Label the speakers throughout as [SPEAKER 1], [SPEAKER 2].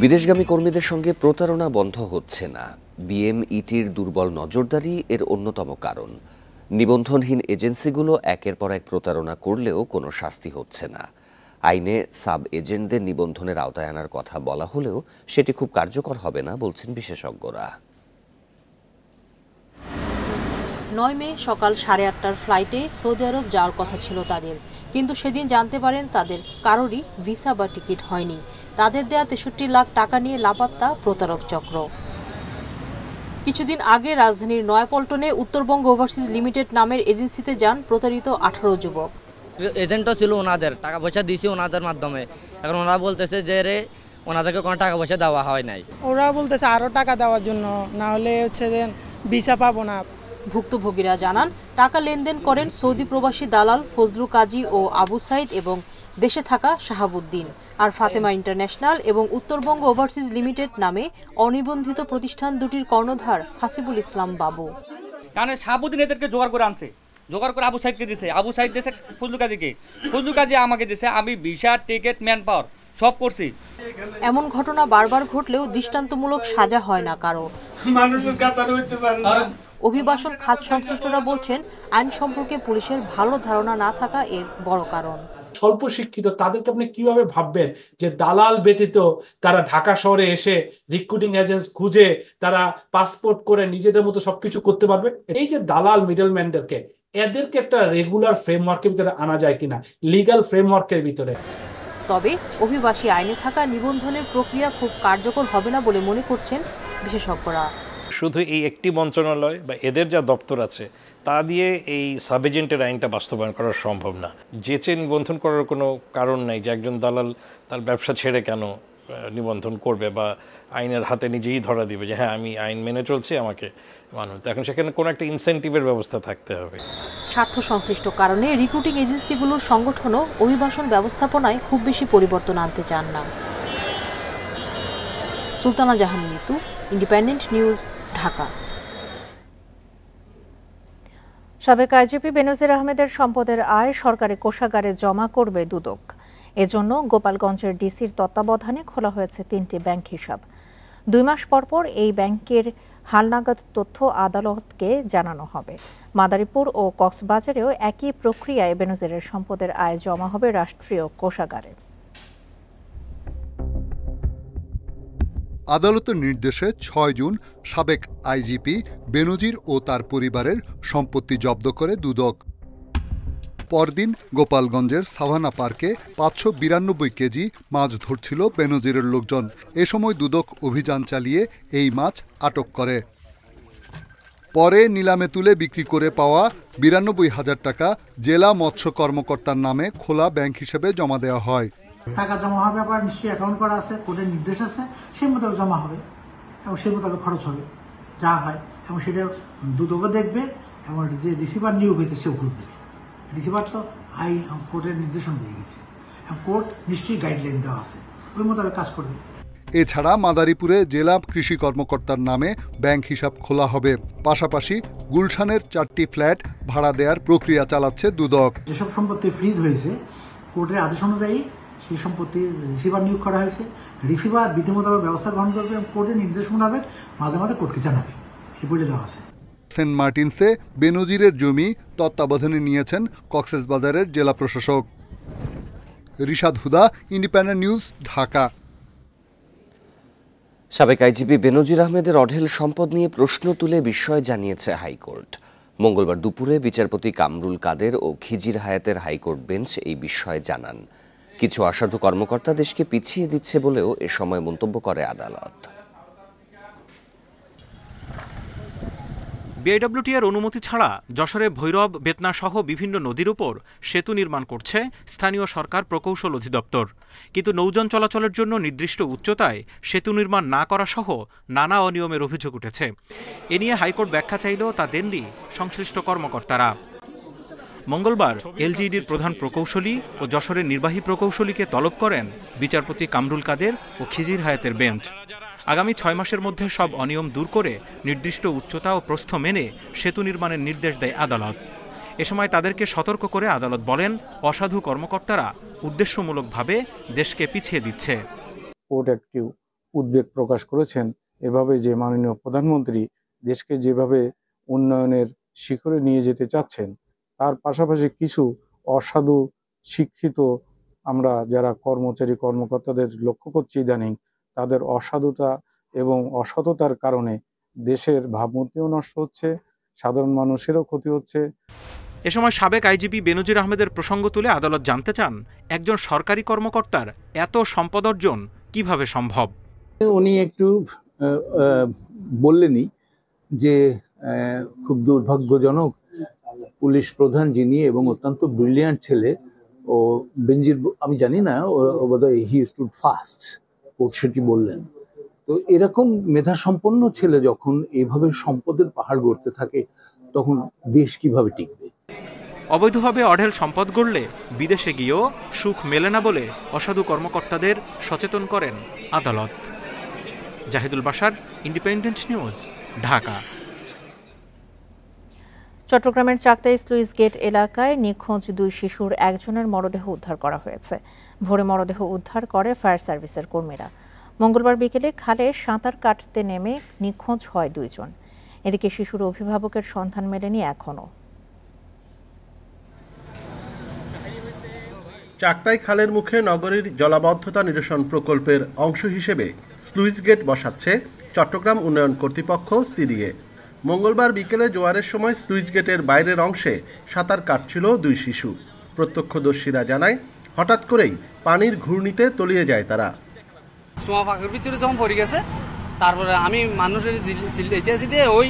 [SPEAKER 1] বিদেশগামী কর্মীদের সঙ্গে প্রতারণা বন্ধ হচ্ছে না। বিএমইটির দুর্বল নজরদারি এর অন্যতম কারণ। নিবন্ধনহীন এজেন্সিগুলো একের পর এক প্রতারণা করলেও কোনো শাস্তি হচ্ছে না। আইনে সাব এজেন্টদের নিবন্ধনের আওতায় আনার কথা বলা হলেও সেটি খুব কার্যকর হবে না বলছেন বিশেষজ্ঞরা।
[SPEAKER 2] 9 মে সকাল 8:30টার ফ্লাইটে সৌদি আরব যাওয়ার কথা ছিল তাদের, কিন্তু সেদিন জানতে পারেন তাদের কারোরই ভিসা বা টিকিট হয়নি। তাদের দেয়া 63 লাখ টাকা নিয়ে লাপাত্তা প্রতারক চক্র। কিছুদিন আগে রাজধানীর নয়াপল্টনে উত্তরবঙ্গ ওভারসিজ লিমিটেড নামের এজেন্সিতে যান প্রতারিত 18 যুবক।
[SPEAKER 3] এজেন্টও ছিল ওনাদের, টাকা পয়সা দিয়েছি ওনাদের মাধ্যমে। এখন ওরা বলতেছে যে ওনাদেরকে কোনো টাকা পয়সা দেওয়া হয় নাই।
[SPEAKER 4] ওরা বলতেছে আরও টাকা দেওয়ার জন্য, না হলে হচ্ছে যে ভিসা পাবো না।
[SPEAKER 2] ভুক্তভোগীরা জানান টাকা লেনদেন করেন সৌদি প্রবাসী দালাল ফজলু কাজী ও আবু সাইদ এবং দেশে থাকা শাহাবুদ্দিন, আর ফাতেমা ইন্টারন্যাশনাল এবং উত্তরবঙ্গ ওভারসিজ লিমিটেড নামে অনিবন্ধিত প্রতিষ্ঠান দুটির কর্ণধার হাসিবুল ইসলাম বাবু।
[SPEAKER 5] কারণ শাহাবুদ্দিন এদেরকে জোগাড় করে আনছে, জোগাড় করে আবু সাইদকে দিছে, আবু সাইদ দিয়েছে ফজলু কাজীকে, ফজলু কাজী আমাকে দিয়েছে। আমি ভিসা, টিকিট, ম্যান পাওয়ার সব করছি।
[SPEAKER 2] এমন ঘটনা বারবার ঘটলেও দৃষ্টান্তমূলক সাজা হয় না কারো। অভিবাসন খাত সংশ্লিষ্টরা বলছেন আইন সম্পর্কে পুলিশের ভালো ধারণা না থাকা এর বড় কারণ।
[SPEAKER 6] স্বল্প শিক্ষিত তাদেরকে আপনি কিভাবে ভাববেন যে দালাল ব্যতীত তারা ঢাকা শহরে এসে রিক্রুটিং এজেন্ট খুঁজে তারা পাসপোর্ট করে নিজেদের মতো সবকিছু করতে পারবে? এই যে দালাল মিডলম্যানদেরকে, এদেরকে একটা রেগুলার ফ্রেমওয়ার্কের ভিতরে আনা যায় কিনা, লিগ্যাল ফ্রেমওয়ার্কের ভিতরে।
[SPEAKER 2] তবে অভিবাসী আইনে থাকা নিবন্ধনের প্রক্রিয়া খুব কার্যকর হবে না বলে মনে করছেন বিশেষজ্ঞরা।
[SPEAKER 7] শুধু এই একটি মন্ত্রণালয় বা এদের যা দপ্তর আছে তা দিয়ে এই সাব এজেন্টের আইনটা বাস্তবায়ন করা সম্ভব না। যেচে নিবন্ধন করার কোনো কারণ নেই যে একজন দালাল তার ব্যবসা ছেড়ে কেন নিবন্ধন করবে বা আইনের হাতে নিজেই ধরা দিবে যে হ্যাঁ আমি আইন মেনে চলছি, আমাকে মানুষ। এখন সেখানে কোনো একটা ইনসেন্টিভের ব্যবস্থা থাকতে হবে।
[SPEAKER 2] স্বার্থ সংশ্লিষ্ট কারণে রিক্রুটিং এজেন্সিগুলোর সংগঠনও অভিবাসন ব্যবস্থাপনায় খুব বেশি পরিবর্তন আনতে চান না। সুলতানা জাহান মিতু, ইন্ডিপেন্ডেন্ট নিউজ, ঢাকা।
[SPEAKER 8] সাবেক আইজিপি বেনজির আহমেদের সম্পদের আয় সরকারি কোষাগারে জমা করবে দুদক। এজন্য গোপালগঞ্জের ডিসির তত্ত্বাবধানে খোলা হয়েছে 3টি ব্যাংক হিসাব। 2 মাস পর এই ব্যাংকের হালনাগাদ তথ্য আদালতকে জানানো হবে। মাদারীপুর ও কক্সবাজারেও একই প্রক্রিয়ায় বেনজিরের সম্পদের আয় জমা হবে রাষ্ট্রীয় কোষাগারে।
[SPEAKER 9] আদালতের নির্দেশে 6 জুন সাবেক আইজিপি বেনজির ও তার পরিবারের সম্পত্তি জব্দ করে দুদক। পরদিন গোপালগঞ্জের সাভানা পার্কে 592 কেজি মাছ ধরছিল বেনজিরের লোকজন। এ সময় দুদক অভিযান চালিয়ে এই মাছ আটক করে। পরে নিলামে তুলে বিক্রি করে পাওয়া 92,000 টাকা জেলা মৎস্য কর্মকর্তার নামে খোলা ব্যাংক হিসেবে জমা দেওয়া হয়।
[SPEAKER 10] টাকা জমা হবে, আবার নিশ্চয়ই অ্যাকাউন্ট করা আছে, কোর্টের নির্দেশ আছে, সেই মোতাবেক জমা হবে এবং সেই মোতাবেক খরচ হবে যা হয়, এবং সেটা দুদকও দেখবে এবং যে রিসিভার নিয়োগ হয়েছে সেও ঘুরে দেবে। রিসিভার তো কোর্টের নির্দেশনা দিয়ে গেছে, কোর্ট নিশ্চয়ই গাইডলাইন দেওয়া আছে, ওই মোতাবেক কাজ করবে।
[SPEAKER 9] এছাড়া মাদারীপুরে জেলা কৃষি কর্মকর্তার নামে ব্যাংক হিসাব খোলা হবে। পাশাপাশি গুলশানের 4টি ফ্ল্যাট ভাড়া দেওয়ার প্রক্রিয়া চালাচ্ছে দুদক।
[SPEAKER 10] যেসব সম্পত্তি ফ্রিজ হয়েছে কোর্টের আদেশ অনুযায়ী সেই সম্পত্তি রিসিভার নিয়োগ করা হয়েছে। রিসিভার বিধি মোতাবেক ব্যবস্থা গ্রহণ করবে এবং কোর্টের নির্দেশ মোতাবেক মাঝে মাঝে কোর্টকে জানাবে, এটি বলে দেওয়া আছে।
[SPEAKER 9] সেন্ট মার্টিনসে বেনজিরের জমি তত্ত্বাবধানে নিয়েছেন কক্সবাজারের জেলা প্রশাসক। রিশাদ হুদা, ইন্ডিপেন্ডেন্ট নিউজ, ঢাকা।
[SPEAKER 1] সাবেক আইজিপি বেনজির আহমেদের অঢেল সম্পদ নিয়ে প্রশ্ন তুলে বিস্ময় জানিয়েছে হাইকোর্ট। মঙ্গলবার দুপুরে বিচারপতি কামরুল কাদের ও খিজির হায়াতের হাইকোর্ট বেঞ্চ এই বিস্ময় জানান। কিছু অসাধু কর্মকর্তা দেশকে পিছিয়ে দিচ্ছে বলেও এ সময় মন্তব্য করে আদালত।
[SPEAKER 11] বিআইডব্লিউটিআর অনুমতি ছাড়া যশোরে ভৈরব, বেতনা সহ বিভিন্ন নদীর উপর সেতু নির্মাণ করছে স্থানীয় সরকার প্রকৌশল অধিদপ্তর। কিন্তু নৌযান চলাচলের জন্য নির্দিষ্ট উচ্চতায় সেতু নির্মাণ না করা সহ নানা অনিয়মের অভিযোগ উঠেছে। এ নিয়ে হাইকোর্ট ব্যাখ্যা চাইলেও তা দেননি সংশ্লিষ্ট কর্মকর্তারা। মঙ্গলবার এলজিইডির প্রধান প্রকৌশলী ও যশোরের নির্বাহী প্রকৌশলীকে তলব করেন বিচারপতি কামরুল কাদের ও খিজির হায়াতের বেঞ্চ। আগামী 6 মাসের মধ্যে সব অনিয়ম দূর করে নির্দিষ্ট উচ্চতা ও প্রস্থ মেনে সেতু নির্মাণের নির্দেশ দেয় আদালত। এ সময় তাদেরকে সতর্ক করে আদালত বলেন, অসাধু কর্মকর্তারা উদ্দেশ্যমূলকভাবে দেশকে পিছিয়ে দিচ্ছে।
[SPEAKER 12] কোর্ট একটি উদ্বেগ প্রকাশ করেছেন, এভাবে যে মাননীয় প্রধানমন্ত্রী দেশকে যেভাবে উন্নয়নের শিখরে নিয়ে যেতে চাচ্ছেন, তার পাশাপাশি কিছু অসাধু শিক্ষিত আমরা যারা কর্মচারী কর্মকর্তাদের লক্ষ্য করছি ইদানিং, তাদের অসাধুতা এবং অসততার কারণে দেশের ভাবমূর্তিও নষ্ট হচ্ছে, সাধারণ মানুষেরও ক্ষতি হচ্ছে।
[SPEAKER 11] এ সময় সাবেক আইজিপি বেনজির আহমেদের প্রসঙ্গ তুলে আদালত জানতে চান, একজন সরকারি কর্মকর্তার এত সম্পদ অর্জন কিভাবে সম্ভব।
[SPEAKER 13] উনি একটু বললেনই যে খুব দুর্ভাগ্যজনক পুলিশ প্রধান যিনি এবং অত্যন্ত ব্রিলিয়ান্ট ছেলে, ও বেনজির, আমি জানি না ও বোধহয় হি স্টুড ফাস্ট, ও সেটি বললেন। তো এরকম মেধা সম্পন্ন ছেলে যখন এইভাবে সম্পদের পাহাড় গড়তে থাকে, তখন দেশ কিভাবে টিকবে?
[SPEAKER 11] অবৈধভাবে অঢেল সম্পদ গড়লে বিদেশে গিয়েও সুখ মেলে না বলে অসাধু কর্মকর্তাদের সচেতন করেন আদালত। Zahidul Bashar, independent news, Dhaka.
[SPEAKER 8] চট্টগ্রামের চাকতাই স্লুইস গেট এলাকায় নিখোঁজ 2 শিশুর একজনের মরদেহ উদ্ধার করা হয়েছে। ভোরে মরদেহ উদ্ধার করে ফায়ার সার্ভিসের কর্মীরা। মঙ্গলবার বিকেলে খালে সাঁতার কাটতে নেমে নিখোঁজ হয় 2 জন। এদিকে শিশুর অভিভাবকের সন্ধান মেলেনি এখনো।
[SPEAKER 14] চাকতাই খালের মুখে নগরীর জলাবদ্ধতা নিরসন প্রকল্পের অংশ হিসেবে স্লুইস গেট বসাচ্ছে চট্টগ্রাম উন্নয়ন কর্তৃপক্ষ সিডিএ। মঙ্গলবার বিকেলে জোয়ারের সময় স্লুইস গেটের বাইরের অংশে সাঁতার কাটছিল 2 শিশু। প্রত্যক্ষদর্শীরা জানায়, হঠাৎ করেই পানির ঘূর্ণিতে তলিয়ে যায় তারা।
[SPEAKER 15] সোয়া ফাঁকের ভিতরে যখন পড়ে গেছে, তারপরে আমি মানুষের চিল্লাইতেছি দিয়ে ওই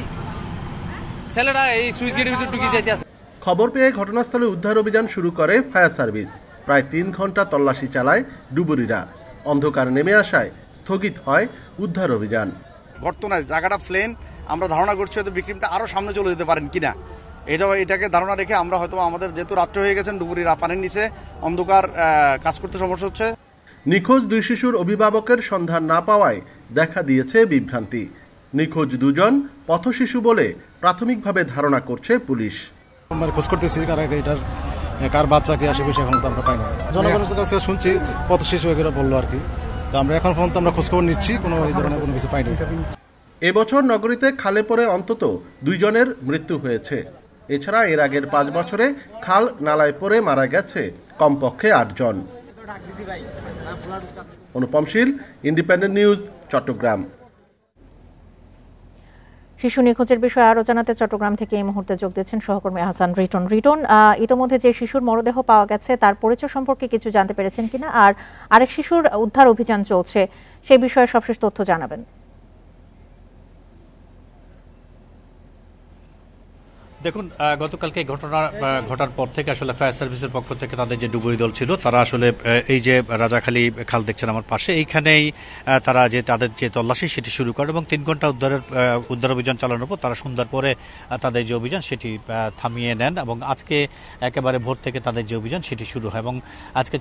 [SPEAKER 15] ছেলেটা এই স্লুইস গেটের ভিতরে ঢুকে যাইতে আছে।
[SPEAKER 14] খবর পেয়ে ঘটনাস্থলে উদ্ধার অভিযান শুরু করে ফায়ার সার্ভিস। প্রায় 3 ঘন্টা তল্লাশি চালায় ডুবুরিরা। অন্ধকার নেমে আসায় স্থগিত হয় উদ্ধার অভিযান।
[SPEAKER 16] গর্ত নাই, জায়গাটা প্লেন, আমরা ধারণা করছি হয়তো ভিকটিমটা আরো সামনে চলে যেতে পারেন কিনা, এটাকে ধারণা রেখে আমরা হয়তো আমাদের যেহেতু রাত্রে হয়ে গেছেন, ডুবুরিরা পানির নিচে অন্ধকার কাজ করতে সমস্যা হচ্ছে।
[SPEAKER 14] নিখোঁজ 2 শিশুর অভিভাবকের সন্ধান না পাওয়ায় দেখা দিয়েছে বিভ্রান্তি। নিখোঁজ 2 জন পথশিশু বলে প্রাথমিকভাবে ধারণা করছে পুলিশ।
[SPEAKER 17] আমরা খোঁজ করতেছি কার বাচ্চা কে আসে, বিষয় এখন তো আমরা পাই না। জনগণের কাছে শুনছি পথশিশু এগুলো বললো আর কি। তো আমরা এখন পর্যন্ত আমরা খোঁজখবর নিচ্ছি, কোনো এই ধরনের কোনো কিছু পাইনি।
[SPEAKER 14] এবছর নগরীতে খালে পড়ে অন্তত 2 জনের মৃত্যু হয়েছে। এছাড়া এর আগের 5 বছরে খাল নালায় পড়ে মারা গেছে কমপক্ষে 8 জন। অনুপম শীল, ইন্ডিপেন্ডেন্ট নিউজ, চট্টগ্রাম।
[SPEAKER 8] শিশু নিখোঁজের বিষয়ে আরও জানাতে চট্টগ্রাম থেকে এই মুহূর্তে যোগ দিচ্ছেন সহকর্মী আহসান রিটন। রিটন, ইতোমধ্যে যে শিশুর মরদেহ পাওয়া গেছে তার পরিচয় সম্পর্কে কিছু জানতে পেরেছেন কিনা, আর আরেক শিশুর উদ্ধার অভিযান চলছে, সেই বিষয়ে সবশেষ তথ্য জানাবেন।
[SPEAKER 18] দেখুন, গতকালকে ঘটনা ঘটার পর থেকে আসলে ফায়ার সার্ভিসের পক্ষ থেকে তাদের যে ডুবুরি দল ছিল, তারা আসলে এই যে রাজাখালী খাল দেখছেন আমার পাশে, এইখানেই তারা যে তাদের যে তল্লাশি সেটি শুরু করে এবং 3 ঘন্টা উদ্ধার অভিযান চালানোর পর তারা সন্ধ্যার পরে তাদের যে অভিযান সেটি থামিয়ে নেন এবং আজকে একেবারে ভোর থেকে তাদের যে অভিযান সেটি শুরু হয় এবং আজকে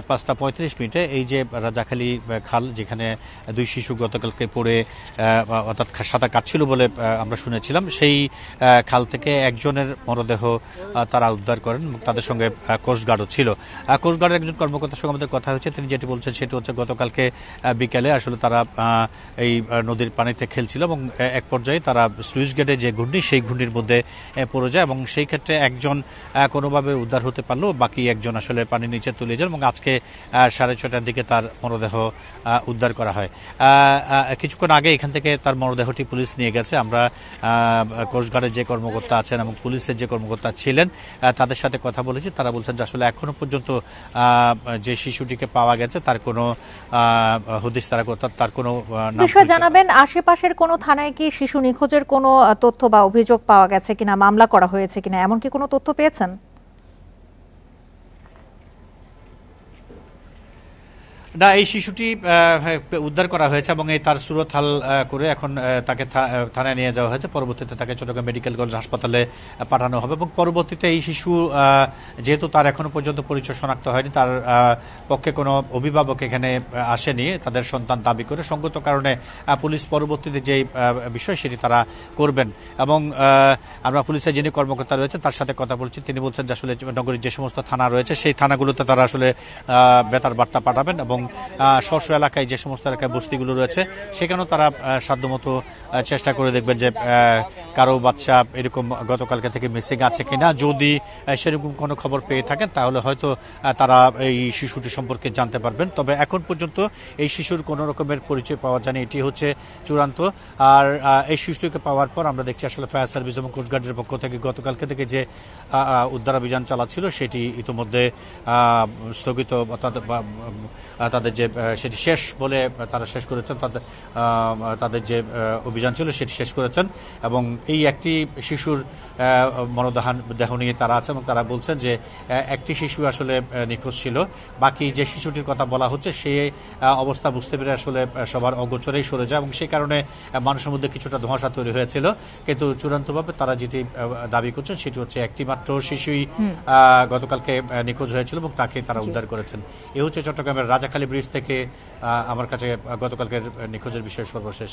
[SPEAKER 18] 5:35 এই যে রাজাখালী খাল, যেখানে 2 শিশু গতকালকে পড়ে অর্থাৎ সাঁতার কাটছিল বলে আমরা শুনেছিলাম, সেই খাল থেকে একজনের মরদেহ তারা উদ্ধার করেন। তাদের সঙ্গে কোস্টগার্ডও ছিল। কোস্টগার্ডের একজন কর্মকর্তার সঙ্গে আমাদের কথা হয়েছে, তিনি যেটি বলছেন সেটি হচ্ছে গতকালকে বিকেলে আসলে তারা এই নদীর পানিতে খেলছিল এবং এক পর্যায়ে তারা স্লুইস গেটে যে ঘূর্ণি, সেই ঘূর্ণির মধ্যে পড়ে যায় এবং সেই ক্ষেত্রে একজন কোনোভাবে উদ্ধার হতে পারলো, বাকি একজন আসলে পানির নিচে তুলে যান এবং আজকে 6:30টার দিকে তার মরদেহ উদ্ধার করা হয়। কিছুক্ষণ আগে এখান থেকে তার মরদেহটি পুলিশ নিয়ে গেছে। আমরা কোস্টগার্ডের যে কর্মকর্তা আছেন এবং পুলিশের যে কর্মকর্তা ছিলেন তাদের সাথে কথা বলেছি। তারা বলছেন যে আসলে এখনো পর্যন্ত যে শিশুটিকে পাওয়া গেছে তার কোনো হদিস, তার কোনো
[SPEAKER 8] বিষয় জানাবেন। আশেপাশের কোনো থানায় কি শিশু নিখোঁজের কোনো তথ্য বা অভিযোগ পাওয়া গেছে কিনা, মামলা করা হয়েছে কিনা, এমন কি কোনো তথ্য পেয়েছেন?
[SPEAKER 18] না, এই শিশুটি উদ্ধার করা হয়েছে এবং এই তার সুরত হাল করে এখন তাকে থানায় নিয়ে যাওয়া হয়েছে। পরবর্তীতে তাকে চট্টগ্রাম মেডিকেল কলেজ হাসপাতালে পাঠানো হবে এবং পরবর্তীতে এই শিশু যেহেতু তার এখনো পর্যন্ত পরিচয় শনাক্ত হয়নি, তার পক্ষে কোনো অভিভাবক এখানে আসেনি তাদের সন্তান দাবি করে, সঙ্গত কারণে পুলিশ পরবর্তীতে যে বিষয় সেটি তারা করবেন এবং আমরা পুলিশের যিনি কর্মকর্তা রয়েছেন তার সাথে কথা বলছি। তিনি বলছেন যে আসলে নগরীর যে সমস্ত থানা রয়েছে সেই থানাগুলোতে তারা আসলে বেতার বার্তা পাঠাবেন এবং এবং স্ব এলাকায় যে সমস্ত এলাকায় বস্তিগুলো রয়েছে সেখানেও তারা সাধ্যমতো চেষ্টা করে দেখবেন যে কারো বাচ্চা এরকম গতকালকে থেকে মিসিং আছে কিনা। যদি সেরকম কোনো খবর পেয়ে থাকেন তাহলে হয়তো তারা এই শিশুটি সম্পর্কে জানতে পারবেন। তবে এখন পর্যন্ত এই শিশুর কোনো রকমের পরিচয় পাওয়া যায়নি, এটি হচ্ছে চূড়ান্ত। আর এই শিশুটিকে পাওয়ার পর আমরা দেখছি আসলে ফায়ার সার্ভিস এবং কোস্টগার্ডের পক্ষ থেকে গতকালকে থেকে যে উদ্ধার অভিযান চালাচ্ছিল সেটি ইতিমধ্যে স্থগিত, তাদের যে সেটি শেষ বলে তারা শেষ করেছেন, তাদের যে অভিযান ছিল সেটি শেষ করেছেন। এবং এই একটি শিশুর মরদেহ নিয়ে তারা আছেন এবং তারা বলছেন যে একটি শিশু আসলে নিখোঁজ ছিল, বাকি যে শিশুটির কথা বলা হচ্ছে সে অবস্থা বুঝতে পেরে আসলে সবার অগোচরেই সরে যায় এবং সেই কারণে মানুষের মধ্যে কিছুটা ধোঁয়াশা তৈরি হয়েছিল। কিন্তু চূড়ান্তভাবে তারা যেটি দাবি করছেন সেটি হচ্ছে একটি মাত্র শিশুই গতকালকে নিখোঁজ হয়েছিল এবং তাকে তারা উদ্ধার করেছেন। এ হচ্ছে চট্টগ্রামের রাজাখালী ব্রিজ থেকে আমার কাছে গতকালকের নিখোঁজের বিষয়ে সর্বশেষ।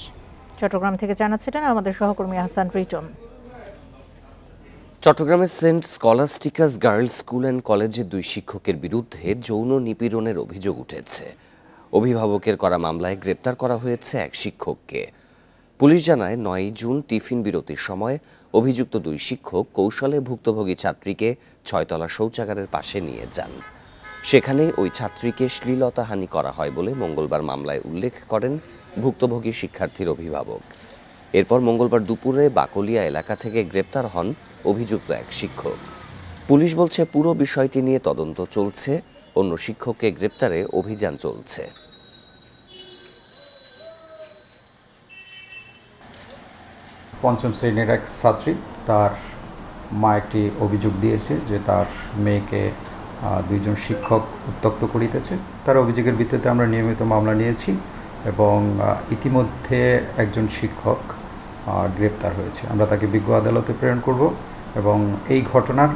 [SPEAKER 8] চট্টগ্রাম থেকে জানাচ্ছিলেন আমাদের সহকর্মী হাসান রিটন।
[SPEAKER 1] চট্টগ্রামের সেন্ট স্কলাস্টিকাস গার্লস স্কুল অ্যান্ড কলেজের 2 শিক্ষকের বিরুদ্ধে যৌন নিপীড়নের অভিযোগ উঠেছে। অভিভাবকের করা মামলায় গ্রেপ্তার করা হয়েছে এক শিক্ষককে। পুলিশ জানায় 9 জুন টিফিন বিরতির সময় অভিযুক্ত 2 শিক্ষক কৌশলে ভুক্তভোগী ছাত্রীকে 6তলা শৌচাগারের পাশে নিয়ে যান। সেখানেই ওই ছাত্রীকে শ্লীলতাহানি করা হয় বলে মঙ্গলবার মামলায় উল্লেখ করেন ভুক্তভোগী শিক্ষার্থীর অভিভাবক। এরপর মঙ্গলবার দুপুরে বাকলিয়া এলাকা থেকে গ্রেপ্তার হন অভিযুক্ত এক শিক্ষক। পুলিশ বলছে পুরো বিষয়টি নিয়ে তদন্ত চলছে, অন্য শিক্ষককে গ্রেপ্তারে অভিযান চলছে।
[SPEAKER 19] পঞ্চম শ্রেণীর এক ছাত্রী, তার মা একটি অভিযোগ দিয়েছে যে তার মেয়েকে 2 জন শিক্ষক উত্ত্যক্ত করিতেছে। তার অভিযোগের ভিত্তিতে আমরা নিয়মিত মামলা নিয়েছি এবং ইতিমধ্যে একজন শিক্ষক গ্রেপ্তার হয়েছে। আমরা তাকে বিজ্ঞ আদালতে প্রেরণ করব এবং এই ঘটনার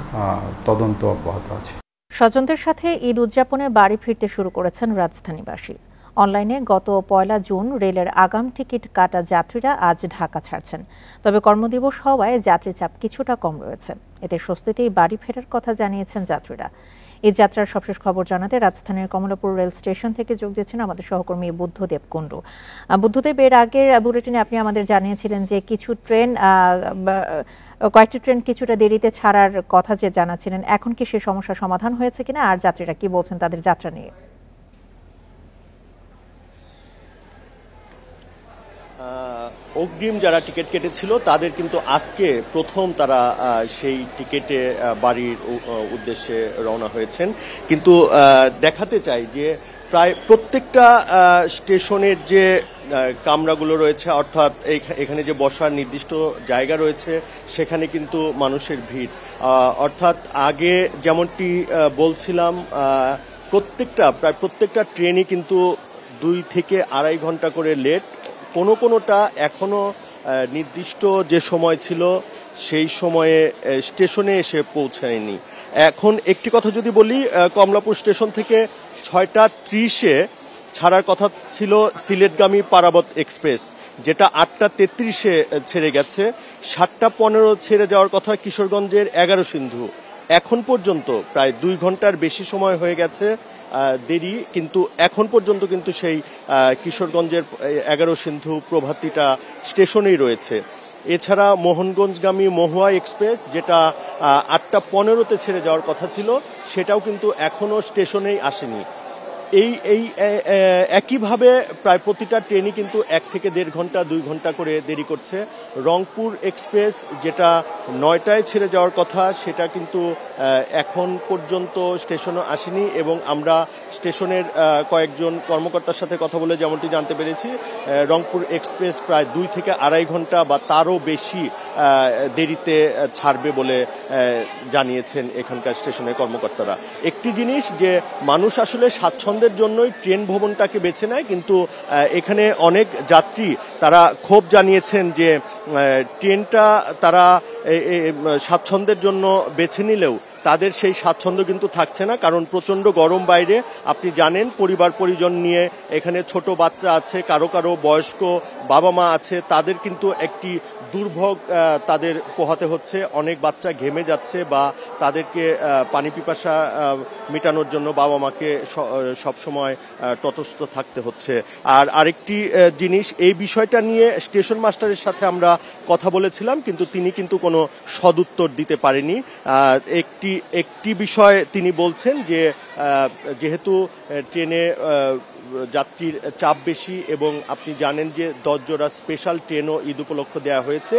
[SPEAKER 19] তদন্ত অব্যাহত আছে।
[SPEAKER 8] স্বজনদের সাথে ঈদ উদযাপনে বাড়ি ফিরতে শুরু করেছেন রাজধানীবাসী। অনলাইনে গত 1 জুন রেলের আগাম টিকিট কাটা যাত্রীরা আজ ঢাকা ছাড়ছেন। তবে কর্মদিবস হওয়ায় যাত্রী চাপ কিছুটা কম রয়েছে। এতে স্বস্তিতেই বাড়ি ফেরার কথা জানিয়েছেন যাত্রীরা। এই যাত্রার সবশেষ খবর জানাতে রাজধানীর কমলাপুর রেল স্টেশন থেকে যোগ দিয়েছেন আমাদের সহকর্মী বুদ্ধদেব কুণ্ডু। বুদ্ধদেব, এর আগের বুলেটিনে আপনি আমাদের জানিয়েছিলেন যে কয়েকটি ট্রেন কিছুটা দেরিতে ছাড়ার কথা যে জানাচ্ছিলেন, এখন কি সে সমস্যার সমাধান হয়েছে কিনা, আর যাত্রীরা কি বলছেন তাদের যাত্রা নিয়ে?
[SPEAKER 20] অগ্রিম যারা টিকিট কেটেছিল তাদের কিন্তু আজকে প্রথম তারা সেই টিকিটে বাড়ির উদ্দেশ্যে রওনা হয়েছেন। কিন্তু দেখাতে চাই যে প্রায় প্রত্যেকটা স্টেশনের যে কামরাগুলো রয়েছে, অর্থাৎ এখানে যে বসার নির্দিষ্ট জায়গা রয়েছে সেখানে কিন্তু মানুষের ভিড়। অর্থাৎ আগে যেমনটি বলছিলাম, প্রায় প্রত্যেকটা ট্রেনই কিন্তু 2 থেকে 2.5 ঘন্টা করে লেট। কোনোটা এখনো নির্দিষ্ট যে সময় ছিল সেই সময়ে স্টেশনে এসে পৌঁছায়নি। এখন একটি কথা যদি বলি, কমলাপুর স্টেশন থেকে 6:30-এ ছাড়ার কথা ছিল সিলেটগামী পারাবত এক্সপ্রেস, যেটা 8:33-এ ছেড়ে গেছে। 7:15 ছেড়ে যাওয়ার কথা কিশোরগঞ্জের 11 সিন্ধু। এখন পর্যন্ত প্রায় 2 ঘন্টার বেশি সময় হয়ে গেছে দেরি, কিন্তু এখন পর্যন্ত কিন্তু সেই কিশোরগঞ্জের 11 সিন্ধু প্রভাতীটা স্টেশনেই রয়েছে। এছাড়া মোহনগঞ্জগামী মহুয়া এক্সপ্রেস, যেটা 8:15-তে ছেড়ে যাওয়ার কথা ছিল, সেটাও কিন্তু এখনো স্টেশনেই আসেনি। এই একইভাবে প্রায় প্রতিটা ট্রেনই কিন্তু 1 থেকে 1.5 ঘন্টা 2 ঘন্টা করে দেরি করছে। রংপুর এক্সপ্রেস, যেটা 9টায় ছেড়ে যাওয়ার কথা, সেটা কিন্তু এখন পর্যন্ত স্টেশনে আসেনি এবং আমরা স্টেশনের কয়েকজন কর্মকর্তার সাথে কথা বলে যেমনটি জানতে পেরেছি, রংপুর এক্সপ্রেস প্রায় 2 থেকে 2.5 ঘন্টা বা তারও বেশি দেরিতে ছাড়বে বলে জানিয়েছেন এখানকার স্টেশনের কর্মকর্তারা। একটি জিনিস যে মানুষ আসলে স্বাচ্ছন্দ্যের জন্যই ট্রেন ভ্রমণটাকে বেছে নেয়, কিন্তু এখানে অনেক যাত্রী তারা ক্ষোভ জানিয়েছেন যে ট্রেনটা তারা স্বাচ্ছন্দ্যের জন্য বেছে নিলেও তাদের সেই স্বাচ্ছন্দ্য কিন্তু থাকছে না, কারণ প্রচণ্ড গরম বাইরে। আপনি জানেন, পরিবার পরিজন নিয়ে এখানে ছোট বাচ্চা আছে, কারো বয়স্ক বাবা মা আছে, তাদের কিন্তু একটি দুর্ভোগ তাদের পোহাতে হচ্ছে। অনেক বাচ্চা ঘেমে যাচ্ছে বা তাদেরকে পানি পিপাসা মেটানোর জন্য বাবা মাকে সবসময় তটস্থ থাকতে হচ্ছে। আর আরেকটি জিনিস, এই বিষয়টা নিয়ে স্টেশন মাস্টারের সাথে আমরা কথা বলেছিলাম, কিন্তু তিনি কিন্তু কোনো সদুত্তর দিতে পারেনি। একটি বিষয় তিনি বলছেন যে যেহেতু ট্রেনে যাত্রীর চাপ বেশি এবং আপনি জানেন যে 10 জোড়া স্পেশাল ট্রেনও ঈদ উপলক্ষে দেওয়া হয়েছে,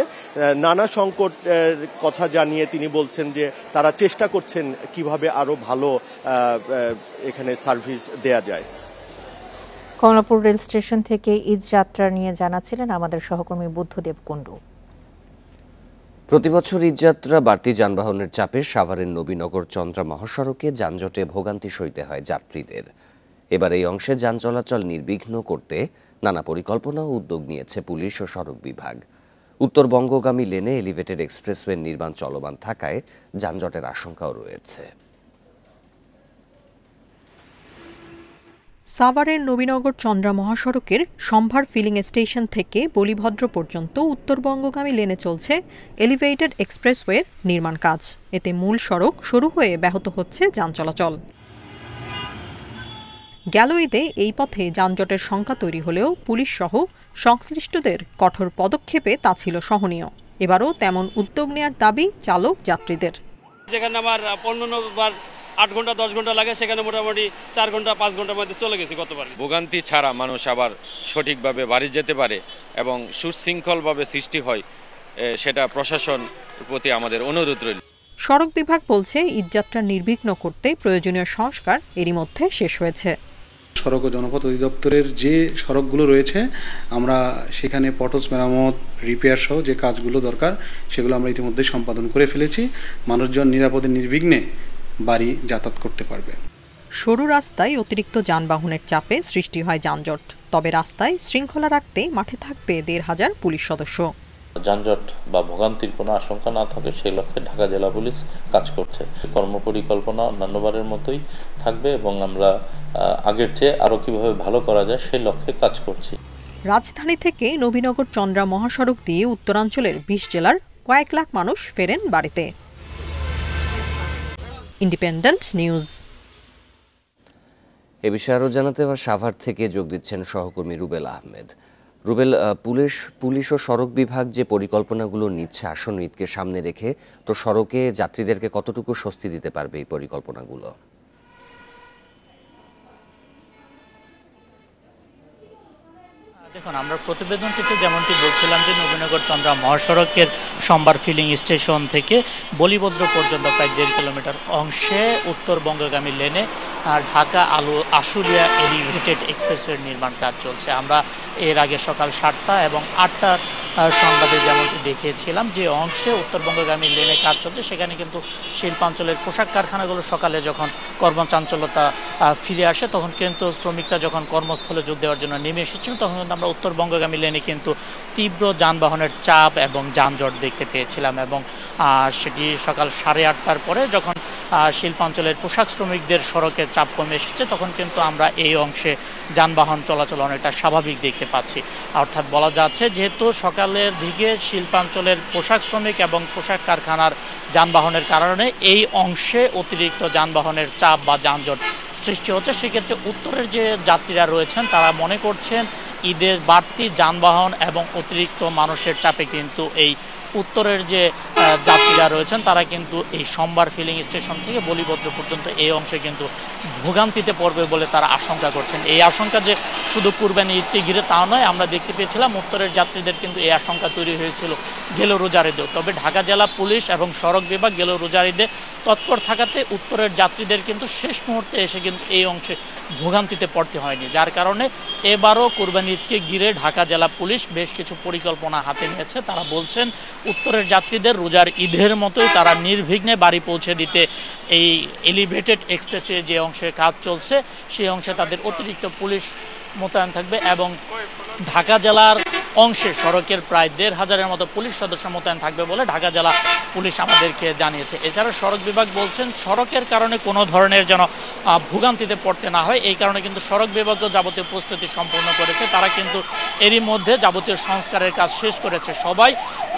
[SPEAKER 20] নানা সংকটের কথা জানিয়ে তিনি বলছেন যে তারা চেষ্টা করছেন কিভাবে আরো ভালো এখানে সার্ভিস দেয়া যায়।
[SPEAKER 8] কমলাপুর রেল স্টেশন থেকে ঈদ যাত্রা নিয়ে জানাচ্ছিলেন আমাদের সহকর্মী বুদ্ধদেব কুণ্ডু।
[SPEAKER 1] প্রতিবছর ঈদযাত্রা বাড়তি যানবাহনের চাপে সাভারের নবীনগর চন্দ্রা মহাসড়কে যানজটে ভোগান্তি সইতে হয় যাত্রীদের। এবার এই অংশে যান চলাচল নির্বিঘ্ন করতে নানা পরিকল্পনা ও উদ্যোগ নিয়েছে পুলিশ ও সড়ক বিভাগ। উত্তরবঙ্গগামী লেনে এলিভেটেড এক্সপ্রেসওয়ে নির্মাণ চলমান থাকায় যানজটের আশঙ্কাও রয়েছে।
[SPEAKER 21] সাভারের নবীনগর চন্দ্রা মহাসড়কের সম্ভার ফিলিং স্টেশন থেকে বলিভদ্র পর্যন্ত উত্তরবঙ্গগামী লেনে চলছে এলিভেটেড এক্সপ্রেসওয়ের নির্মাণ কাজ। এতে মূল সড়ক সরু হয়ে ব্যাহত হচ্ছে যান চলাচল। গেল ঈদে এই পথে যানজটের শঙ্কা তৈরি হলেও পুলিশ সহ সংশ্লিষ্টদের কঠোর পদক্ষেপে তা ছিল সহনীয়। এবারও তেমন উদ্যোগ নেওয়ার দাবি চালক যাত্রীদের।
[SPEAKER 22] যেখানে আমার 8 ঘন্টা 10 ঘন্টা লাগে, সেখানে মোটামুটি 4 ঘন্টা 5 ঘন্টার মধ্যে চলে গেছি গতবার।
[SPEAKER 23] ভোগান্তি ছাড়া মানুষ আবার সঠিকভাবে বাড়ি যেতে পারে এবং সুশৃঙ্খলভাবে সৃষ্টি হয়, সেটা প্রশাসনের প্রতি আমাদের অনুরোধ রইল।
[SPEAKER 21] সড়ক বিভাগ বলছে ঈদযাত্রা নির্বিঘ্ন করতে প্রয়োজনীয় সংস্কার এরই মধ্যে শেষ হয়েছে।
[SPEAKER 24] সড়ক ও জনপথ অধিদপ্তরের যে সড়কগুলো রয়েছে আমরা সেখানে পটস মেরামত, রিপেয়ার সহ যে কাজগুলো দরকার সেগুলো আমরা ইতিমধ্যে সম্পাদন করে ফেলেছি। মানুষজন নিরাপদে নির্বিঘ্নে বাড়ি যাতায়াত করতে পারবে।
[SPEAKER 21] সরু রাস্তায় অতিরিক্ত যানবাহনের চাপে সৃষ্টি হয় যানজট। তবে রাস্তায় শৃঙ্খলা রাখতে মাঠে থাকবে ১৫০০ পুলিশ সদস্য।
[SPEAKER 25] যানজট বা ভোগান্তির কোনো আশঙ্কা না থাকে সেই লক্ষ্যে ঢাকা জেলা পুলিশ কাজ করছে। কর্মপরিকল্পনা অন্যান্যবারের মতোই থাকবে এবং আমরা আগের চেয়ে আরও কিভাবে ভালো করা যায় সেই লক্ষ্যে কাজ করছি।
[SPEAKER 21] রাজধানী থেকে নবীনগর চন্দ্রা মহাসড়ক দিয়ে উত্তরাঞ্চলের 20 জেলার কয়েক লাখ মানুষ ফেরেন বাড়িতে। Independent news.
[SPEAKER 1] এ বিষয়ে আরও জানাতে আবার সাভার থেকে যোগ দিচ্ছেন সহকর্মী রুবেল আহমেদ। রুবেল, পুলিশ ও সড়ক বিভাগ যে পরিকল্পনাগুলো নিচ্ছে আসন্ন ঈদকে সামনে রেখে, তো সড়কে যাত্রীদেরকে কতটুকু স্বস্তি দিতে পারবে এই পরিকল্পনাগুলো?
[SPEAKER 26] দেখুন, আমরা প্রতিবেদনটিতে যেমনটি বলছিলাম যে নবীনগর চন্দ্রা মহাসড়কের সম্ভার ফিলিং স্টেশন থেকে বলিভদ্র পর্যন্ত প্রায় 1.5 কিলোমিটার অংশে উত্তরবঙ্গগামী লেনে ঢাকা আশুলিয়া এলিভেটেড এক্সপ্রেসওয়ের নির্মাণ কাজ চলছে। আমরা এর আগে সকাল 7টা এবং 8টার সংবাদে যেমনটি দেখিয়েছিলাম যে অংশে উত্তরবঙ্গগামী লেনে কাজ চলছে, সেখানে কিন্তু শিল্পাঞ্চলের পোশাক কারখানাগুলো সকালে যখন কর্মচাঞ্চল্যতা ফিরে আসে তখন কিন্তু শ্রমিকরা যখন কর্মস্থলে যোগ দেওয়ার জন্য নেমে এসেছিল তখন কিন্তু আমরা উত্তরবঙ্গগামী লেনে কিন্তু তীব্র যানবাহনের চাপ এবং যানজট দেখতে পেয়েছিলাম। এবং সেটি সকাল 8:30টার পরে যখন শিল্পাঞ্চলের পোশাক শ্রমিকদের সড়কের চাপ কমে এসেছে তখন কিন্তু আমরা এই অংশে যানবাহন চলাচল অনেকটা স্বাভাবিক দেখতে পাচ্ছি। অর্থাৎ বলা যাচ্ছে যেহেতু সকালের দিকে শিল্পাঞ্চলের পোশাক শ্রমিক এবং পোশাক কারখানার যানবাহনের কারণে এই অংশে অতিরিক্ত যানবাহনের চাপ বা যানজট সৃষ্টি হচ্ছে, সেক্ষেত্রে উত্তরের যে যাত্রীরা রয়েছেন তারা মনে করছেন ঈদের বাড়তি যানবাহন এবং অতিরিক্ত মানুষের চাপে কিন্তু এই উত্তরের যে যাত্রীরা রয়েছেন তারা কিন্তু এই সম্ভার ফিলিং স্টেশন থেকে বলিভদ্র পর্যন্ত এই অংশে কিন্তু ভোগান্তিতে পড়বে বলে তারা আশঙ্কা করছেন। এই আশঙ্কা যে শুধু কুরবানি ঈদকে ঘিরে তা নয়, আমরা দেখতে পেয়েছিলাম উত্তরের যাত্রীদের কিন্তু এই আশঙ্কা তৈরি হয়েছিল গেল রোজার ঈদেও। তবে ঢাকা জেলা পুলিশ এবং সড়ক বিভাগ গেল রোজার ঈদে তৎপর থাকাতে উত্তরের যাত্রীদের কিন্তু শেষ মুহূর্তে এসে কিন্তু এই অংশে ভোগান্তিতে পড়তে হয়নি, যার কারণে এবারও কুরবানি ঈদকে ঘিরে ঢাকা জেলা পুলিশ বেশ কিছু পরিকল্পনা হাতে নিয়েছে। তারা বলছেন উত্তরের যাত্রীদের রোজার ঈদের মতোই তারা নির্বিঘ্নে বাড়ি পৌঁছে দিতে এই এলিভেটেড এক্সপ্রেসওয়ে যে অংশে কাজ চলছে সেই অংশে তাদের অতিরিক্ত পুলিশ মোতায়েন থাকবে এবং ঢাকা জেলার অংশে সড়কের প্রায় ১৫০০-এর মতো পুলিশ সদস্য মোতায়েন থাকবে বলে ঢাকা জেলা পুলিশ আমাদেরকে জানিয়েছে। এছাড়া সড়ক বিভাগ বলছেন সড়কের কারণে কোনো ধরনের যেন ভোগান্তিতে পড়তে না হয়, এই কারণে কিন্তু সড়ক বিভাগও যাবতীয় প্রস্তুতি সম্পন্ন করেছে। তারা কিন্তু এরই মধ্যে যাবতীয় সংস্কারের কাজ শেষ করেছে। সবাই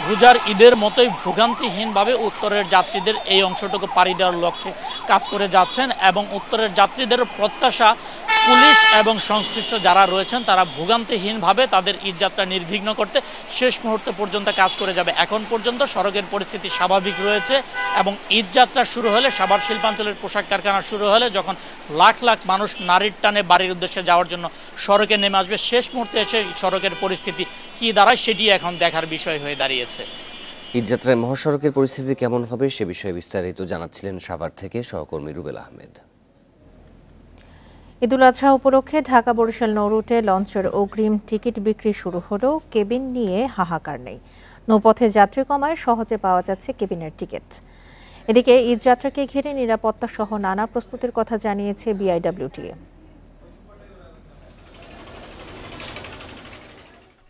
[SPEAKER 26] রোজার ঈদের মতোই ভোগান্তিহীনভাবে উত্তরের যাত্রীদের এই অংশটুকু পাড়ি দেওয়ার লক্ষ্যে কাজ করে যাচ্ছেন এবং উত্তরের যাত্রীদের প্রত্যাশা পুলিশ এবং সংশ্লিষ্ট যারা রয়েছেন তারা ভোগান্তিহীনভাবে তাদের ঈদযাত্রা নির্বিঘ্ন করতে শেষ মুহূর্ত পর্যন্ত কাজ করে যাবে। এখন পর্যন্ত সড়কের পরিস্থিতি স্বাভাবিক রয়েছে এবং ঈদযাত্রা শুরু হলে সাভার শিল্পাঞ্চলের পোশাক কারখানা শুরু হলে যখন লাখ লাখ মানুষ নারীর টানে বাড়ির উদ্দেশ্যে যাওয়ার জন্য সড়কে নেমে আসবে, শেষ মুহূর্তে এসে সড়কের পরিস্থিতি কি দাঁড়ায় সেটি এখন দেখার বিষয় হয়ে দাঁড়িয়েছে।
[SPEAKER 1] ঈদযাত্রায় মহাসড়কের পরিস্থিতি কেমন হবে সে বিষয়ে বিস্তারিত জানাচ্ছিলেন সাভার থেকে সহকর্মী রুবেল আহমেদ।
[SPEAKER 8] ঈদুল আজহা উপলক্ষে ঢাকা বরিশাল নৌরুটে লঞ্চের অগ্রিম টিকিট বিক্রি শুরু হলেও কেবিন নিয়ে হাহাকার নেই। নৌপথে যাত্রী কমায় সহজে পাওয়া যাচ্ছে কেবিনের টিকিট। এদিকে ঈদযাত্রাকে ঘিরে নিরাপত্তা সহ নানা প্রস্তুতির কথা জানিয়েছে বিআইডব্লিউটিএ।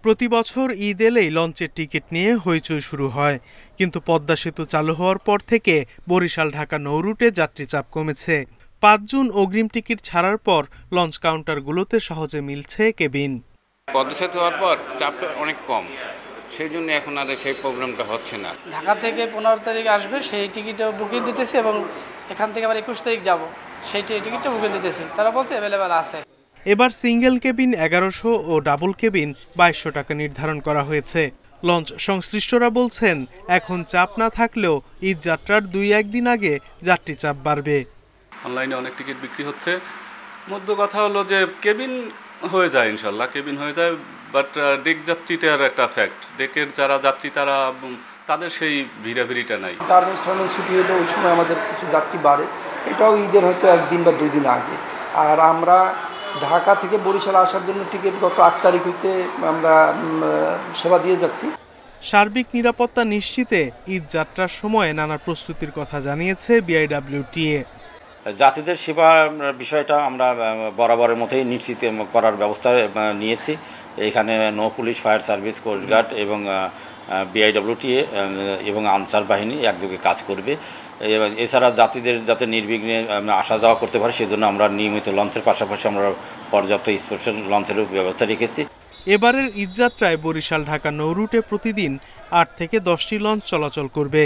[SPEAKER 2] প্রতি বছর ঈদ এলেই লঞ্চের টিকিট নিয়ে হইচই শুরু হয়, কিন্তু পদ্মা সেতু চালু হওয়ার পর থেকে বরিশাল ঢাকা নৌরুটে যাত্রী চাপ কমেছে। ৫ জুন অগ্রিম টিকিট ছাড়ার পর লঞ্চ কাউন্টারগুলোতে সহজে মিলছে কেবিন।
[SPEAKER 3] পদ্মা সেতু হওয়ার পর চাপটা অনেক কম, সেই জন্য এখন আর সেই প্রবলেমটা হচ্ছে না।
[SPEAKER 4] ঢাকা থেকে ১৫ তারিখ আসবে সেই টিকিটও বুকিং দিতেছি এবং এখান থেকে আবার ২১ তারিখ যাব সেই টিকিটটা বুকিং দিতেছি, তারা বলছে অ্যাভেলেবেল আছে।
[SPEAKER 2] এবার single cabin ১১০০ O double cabin ২২০০ টাকা নির্ধারণ করা হয়েছে। লঞ্চ সংশ্লিষ্টরা বলছেন এখন চাপ না থাকলেও ঈদ যাত্রার ২-১ দিন আগে যাত্রী চাপ বাড়বে।
[SPEAKER 5] অনলাইনে অনেক টিকিট বিক্রি হচ্ছে, মধ্য কথা হলো যে কেবিন হয়ে যায়, ইনশাল্লাহ কেবিন হয়ে যায়, বাট ডেক যাত্রীটার একটা ফ্যাক্ট, ডেকের যারা যাত্রী তাদের সেই ভিড়াভিড়িটা নাই।
[SPEAKER 6] গার্মেন্টস ছুটি হলে ওই সময় আমাদের কিছু যাত্রী বাড়ে, এটাও ঈদের হয়তো ১ দিন বা ২ দিন আগে। আর আমরা ঢাকা থেকে বরিশাল আসার জন্য টিকিট গত ৮ তারিখ হইতে আমরা সেবা দিয়ে যাচ্ছি।
[SPEAKER 2] সার্বিক নিরাপত্তা নিশ্চিতে ঈদ যাত্রার সময় নানা প্রস্তুতির কথা জানিয়েছে বিআইডব্লিউটিএ।
[SPEAKER 7] যাত্রীদের সেবার বিষয়টা আমরা বরাবরের মতোই নিশ্চিত করার ব্যবস্থা নিয়েছি। এখানে নৌ পুলিশ, ফায়ার সার্ভিস, কোস্টগার্ড এবং বিআইডব্লিউটিএ এবং আনসার বাহিনী একযোগে কাজ করবে। এছাড়া যাত্রীদের যাতে নির্বিঘ্নে আসা যাওয়া করতে পারে সেজন্য আমরা নিয়মিত লঞ্চের পাশাপাশি আমরা পর্যাপ্ত স্পেশাল লঞ্চেরও ব্যবস্থা রেখেছি।
[SPEAKER 2] এবারের ঈদযাত্রায় বরিশাল ঢাকা নৌরুটে প্রতিদিন ৮ থেকে ১০টি লঞ্চ চলাচল করবে।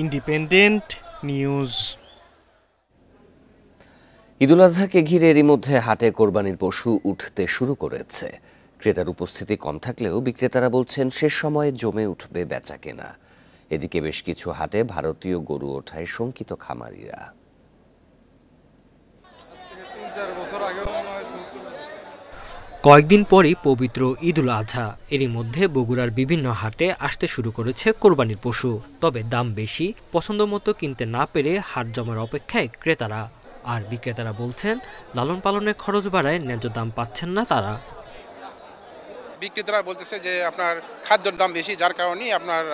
[SPEAKER 2] Independent news.
[SPEAKER 1] ঈদুল আজহাকে ঘিরে এরই মধ্যে হাটে কোরবানির পশু উঠতে শুরু করেছে। ক্রেতার উপস্থিতি কম থাকলেও বিক্রেতারা বলছেন শেষ সময়ে জমে উঠবে বেচাকেনা। এদিকে বেশ কিছু হাটে ভারতীয় গরু ওঠায় শঙ্কিত খামারিরা।
[SPEAKER 27] কয়েকদিন পরই পবিত্র ঈদুল আজহা, এরই মধ্যে বগুড়ার বিভিন্ন হাটে আসতে শুরু করেছে কোরবানির পশু। তবে দাম বেশি, পছন্দ মতো কিনতে না পেরে হাট জমার অপেক্ষায় ক্রেতারা। আর বিক্রেতারা বলছেন লালন পালনের খরচ বাড়ায় ন্যায্য দাম পাচ্ছেন না তারা।
[SPEAKER 28] বিক্রেতারা বলতেছে যে আপনার খাদ্যের দাম বেশি, যার কারণে আপনার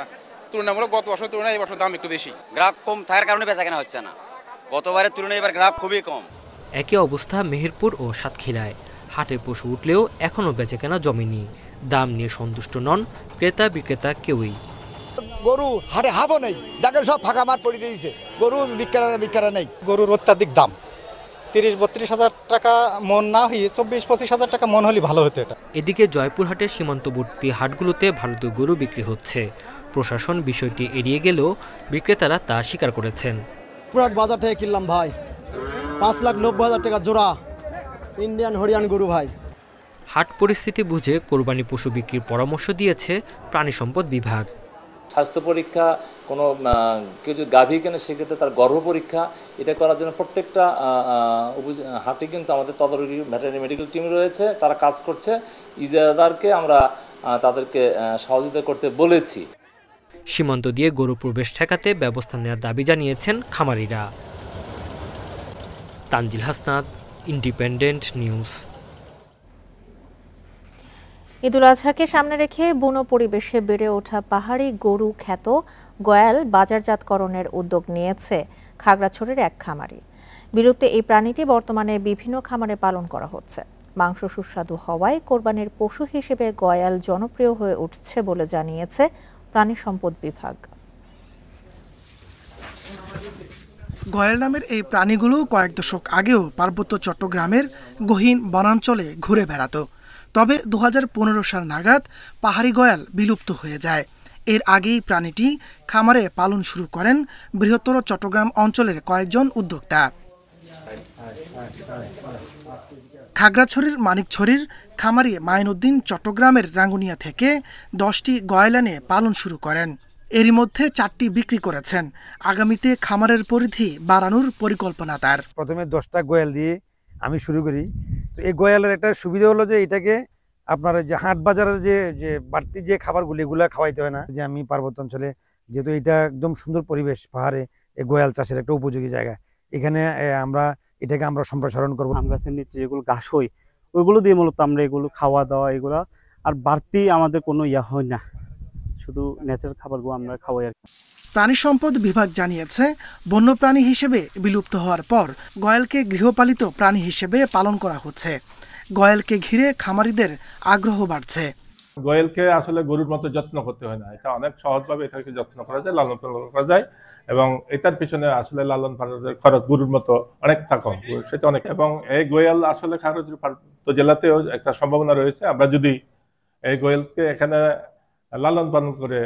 [SPEAKER 28] তুলনামূলক গত বছর তুলনায় এই বছর দাম একটু বেশি।
[SPEAKER 29] গ্রাহক কম থাকার কারণে বেচাকেনা হচ্ছে না, গতবারের তুলনায় এবার গ্রাহক খুবই কম।
[SPEAKER 27] একই অবস্থা মেহেরপুর ও সাতক্ষীরায়। হাটে পশু উঠলেও এখনও বেচাকেনা জমেনি। দাম নিয়ে সন্তুষ্ট নন ক্রেতা বিক্রেতা কেউই।
[SPEAKER 30] গরু হাটে হাবও নেই, দেখেন সব ফাঁকা মাঠ পড়ে দিয়েছে, গরু বিক্রা নেই। গরুর অত্যাধিক দাম, ৩০-৩২ হাজার টাকা মন না হয়ে ২৪-২৫ হাজার টাকা মন হলে ভালো হতো এটা।
[SPEAKER 27] এদিকে জয়পুরহাটের সীমান্তবর্তী হাটগুলোতে ভারতীয় গরু বিক্রি হচ্ছে। প্রশাসন বিষয়টি এড়িয়ে গেলেও বিক্রেতারা তা স্বীকার করেছেন।
[SPEAKER 30] পুরাট বাজার থেকে কিনলাম ভাই, ৫,৯০,০০০ টাকা জোড়া ইন্ডিয়ান হরিয়ান গরু ভাই।
[SPEAKER 27] হাট পরিস্থিতি বুঝে কোরবানি পশু বিক্রির পরামর্শ দিয়েছে প্রাণী সম্পদ বিভাগ।
[SPEAKER 31] স্বাস্থ্য পরীক্ষা, কোনো কেউ যদি গাভী কেনে সেক্ষেত্রে তার গর্ভ পরীক্ষা, এটা করার জন্য প্রত্যেকটা হাটে কিন্তু আমাদের তদারকি ভেটেরিনারি মেডিকেল টিম রয়েছে, তারা কাজ করছে। ইজারাদারকে আমরা তাদেরকে সহযোগিতা করতে বলেছি।
[SPEAKER 27] সীমান্ত দিয়ে গরু প্রবেশ ঠেকাতে ব্যবস্থা নেওয়ার দাবি জানিয়েছেন খামারিরা। Tanzil Hasnat, independent news.
[SPEAKER 8] ঈদুল আজহাকে সামনে রেখে বুনো পরিবেশে বেড়ে ওঠা পাহাড়ি গরু খ্যাত গয়াল বাজারজাতকরণের উদ্যোগ নিয়েছে খাগড়াছড়ির এক খামারি। বিলুপ্ত এই প্রাণীটি বর্তমানে বিভিন্ন খামারে পালন করা হচ্ছে। মাংস সুস্বাদু হওয়ায় কোরবানির পশু হিসেবে গয়াল জনপ্রিয় হয়ে উঠছে বলে জানিয়েছে প্রাণী সম্পদ বিভাগ।
[SPEAKER 32] গয়াল নামের এই প্রাণীগুলো কয়েক দশক আগেও পার্বত্য চট্টগ্রামের গহীন বনাঞ্চলে ঘুরে বেড়াতো। তবে 2015 সাল নাগাদ পাহাড়ি গয়াল বিলুপ্ত হয়ে যায়। এর আগেই প্রাণীটি খামারে পালন শুরু করেন বৃহত্তর চট্টগ্রাম অঞ্চলের কয়েকজন উদ্যোক্তা। খাগড়াছড়ির মানিকছড়ির খামারি মাইনুদ্দিন চট্টগ্রামের রাঙ্গুনিয়া থেকে 10টি গয়াল এনে পালন শুরু করেন। এরই মধ্যে 4টি বিক্রি করেছেন। আগামীতে খামারের পরিধি বাড়ানোর পরিকল্পনা তার।
[SPEAKER 9] প্রথমে 10টা গয়াল দিয়ে আমি শুরু করি। তো এই গয়ালের একটা সুবিধা হলো যে এটাকে আপনার যে হাট বাজারের যে বাড়তি যে খাবারগুলি এগুলো খাওয়াইতে হয় না। যে আমি পার্বত্য অঞ্চলে যেহেতু এটা একদম সুন্দর পরিবেশ, পাহাড়ে এই গয়াল চাষের একটা উপযোগী জায়গা, এখানে এটাকে আমরা সম্প্রসারণ করবো।
[SPEAKER 10] আম গাছের নিচে যেগুলো ঘাস হয় ওইগুলো দিয়ে মূলত আমরা এগুলো খাওয়া দাওয়া এগুলো আর বাড়তি আমাদের কোনো হয় না, শুধু ন্যাচারাল খাবারগুলো আমরা খাওয়াই আর কি।
[SPEAKER 32] প্রাণী সম্পদ বিভাগ জানিয়েছে, বন্যপ্রাণী হিসেবে বিলুপ্ত হওয়ার পর গয়ালকে গৃহপালিত প্রাণী হিসেবে পালন করা হচ্ছে। গয়ালকে ঘিরে খামারিদের আগ্রহ বাড়ছে।
[SPEAKER 11] গয়ালকে আসলে গরুর মতো যত্ন করতে হয় না, এটা অনেক সহজভাবে এটাকে যত্ন করা যায়, লালন পালন করা যায় এবং এটার পিছনে আসলে লালন পালনের খরচ গরুর মতো অনেকটা কম, সেটা অনেক। এবং এই গয়াল আসলে খাগড়াছড়ি জেলাতেও একটা সম্ভাবনা রয়েছে। আমরা যদি এই গয়ালকে এখানে লালন পালন করে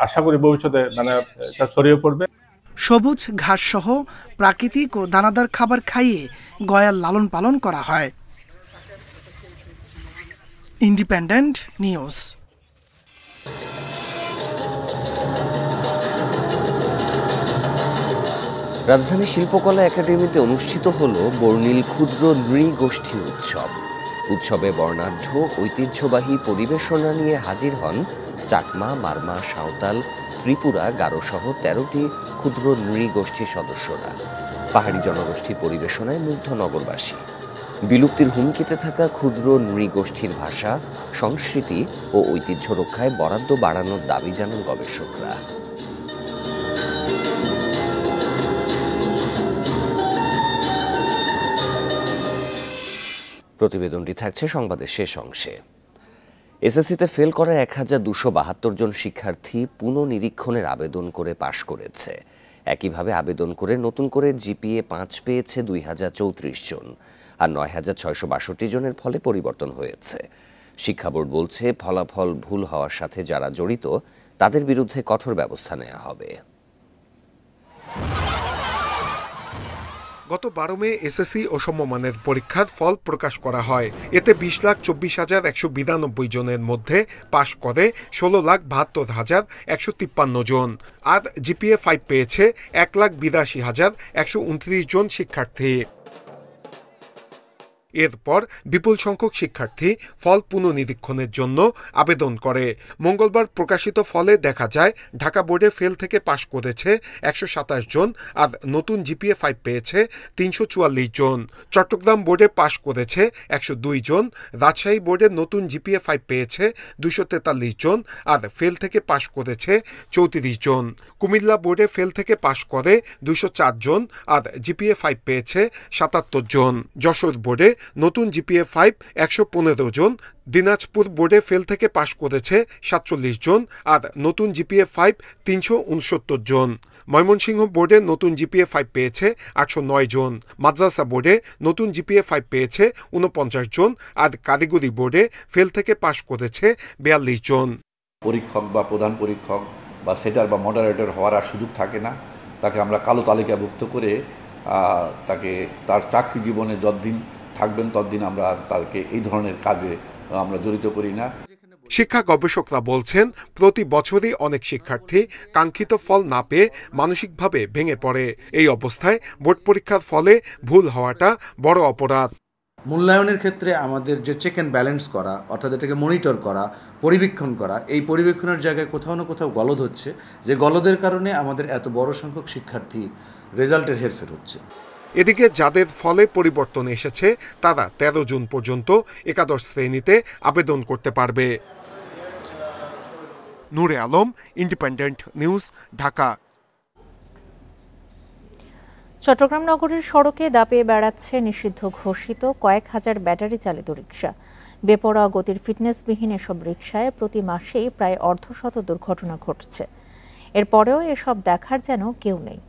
[SPEAKER 11] আশা করি ভবিষ্যতে এটা ছড়িয়ে পড়বে।
[SPEAKER 32] সবুজ ঘাস সহ প্রাকৃতিক ও দানাদার খাবার খাইয়ে গয়াল লালন পালন করা হয়। Independent news.
[SPEAKER 1] রাজধানী শিল্পকলা একাডেমিতে অনুষ্ঠিত হল বর্ণিল ক্ষুদ্র নৃগোষ্ঠী উৎসব। উৎসবে বর্ণাঢ্য ঐতিহ্যবাহী পরিবেশনা নিয়ে হাজির হন চাকমা, মারমা, সাঁওতাল, ত্রিপুরা, গারো সহ 13টি ক্ষুদ্র নৃগোষ্ঠীর সদস্যরা। পাহাড়ি জনগোষ্ঠীর পরিবেশনায় মুগ্ধ নগরবাসী। বিলুপ্তির হুমকিতে থাকা ক্ষুদ্র নৃগোষ্ঠীর ভাষা, সংস্কৃতি ও ঐতিহ্য রক্ষায় বরাদ্দ বাড়ানোর দাবি জানান গবেষকরা। প্রতিবেদনটি থাকছে সংবাদের শেষ অংশে। এসএসসিতে ফেল করা 1272 জন শিক্ষার্থী পুনঃনিরীক্ষণের আবেদন করে পাশ করেছে। একইভাবে আবেদন করে নতুন করে জিপিএ 5 পেয়েছে 2034 জন, আর 9662 জনের ফলে পরিবর্তন হয়েছে। শিক্ষা বোর্ড বলছে, ফলাফল ভুল হওয়ার সাথে যারা জড়িত তাদের বিরুদ্ধে কঠোর ব্যবস্থা নেওয়া হবে।
[SPEAKER 12] গত 12 মে এসএসসি ও সমমানের পরীক্ষার ফল প্রকাশ করা হয়। এতে 20,24,192 জনের মধ্যে পাশ করে 16,72,153 জন, আর জিপিএ 5 পেয়েছে 1,82,129 জন শিক্ষার্থী। এরপর বিপুল সংখ্যক শিক্ষার্থী ফল পুনঃনিরীক্ষণের জন্য আবেদন করে। মঙ্গলবার প্রকাশিত ফলে দেখা যায়, ঢাকা বোর্ডে ফেল থেকে পাশ করেছে 127 জন, আর নতুন জিপিএ 5 পেয়েছে 344 জন। চট্টগ্রাম বোর্ডে পাশ করেছে 102 জন, রাজশাহী বোর্ডে নতুন জিপিএ 5 পেয়েছে 243 জন, আর ফেল থেকে পাশ করেছে 34 জন। কুমিল্লা বোর্ডে ফেল থেকে পাশ করে 204 জন, আর জিপিএ 5 পেয়েছে 77 জন। যশোর বোর্ডে নতুন জিপিএ 5 115 জন। দিনাজপুর বোর্ডে ফেল থেকে পাশ করেছে 47 জন, আর নতুন জিপিএ 5 369 জন। ময়মনসিংহ বোর্ডে নতুন জিপিএ 5 পেয়েছে 809 জন। মাদ্রাসা বোর্ডে নতুন জিপিএ 5 পেয়েছে 49 জন, আর কারিগরি বোর্ডে ফেল থেকে পাশ করেছে 42 জন।
[SPEAKER 13] পরীক্ষক বা প্রধান পরীক্ষক বা সেটার বা মডারেটর হওয়ার আর সুযোগ থাকে না। তাকে আমরা কালো তালিকাভুক্ত করে তাকে তার চাকরি জীবনে যতদিন থাকবেন ততদিন আমরা আর তাকে এই ধরনের কাজে আমরা জড়িত করি না।
[SPEAKER 12] শিক্ষা গবেষকরা বলছেন, প্রতি বছরই অনেক শিক্ষার্থী কাঙ্ক্ষিত ফল না পেয়ে মানসিকভাবে ভেঙে পড়ে। এই অবস্থায় বোর্ড পরীক্ষার ফলে ভুল হওয়াটা বড় অপরাধ।
[SPEAKER 14] মূল্যায়নের ক্ষেত্রে আমাদের যে চেক অ্যান্ড ব্যালেন্স করা, অর্থাৎ এটাকে মনিটর করা, পরিবীক্ষণ করা, এই পরিবীক্ষণের জায়গায় কোথাও না কোথাও গলদ হচ্ছে, যে গলদের কারণে আমাদের এত বড় সংখ্যক শিক্ষার্থী রেজাল্টের হেরফের হচ্ছে।
[SPEAKER 12] এদিকে যাদের ফলে পরিবর্তন এসেছে তারা 13 জুন পর্যন্ত একাদশ শ্রেণীতে আবেদন করতে পারবে। নূরে আলম, ইন্ডিপেন্ডেন্ট নিউজ, ঢাকা।
[SPEAKER 8] চট্টগ্রাম নগরের সড়কে দাপিয়ে বেড়াচ্ছে নিষিদ্ধ ঘোষিত কয়েক হাজার ব্যাটারি চালিত রিকশা। বেপরোয়া গতির ফিটনেসবিহীন এসব রিকশায় প্রতি মাসেই প্রায় অর্ধশত দুর্ঘটনা ঘটছে। এরপরেও এসব দেখার যেন কেউ নেই।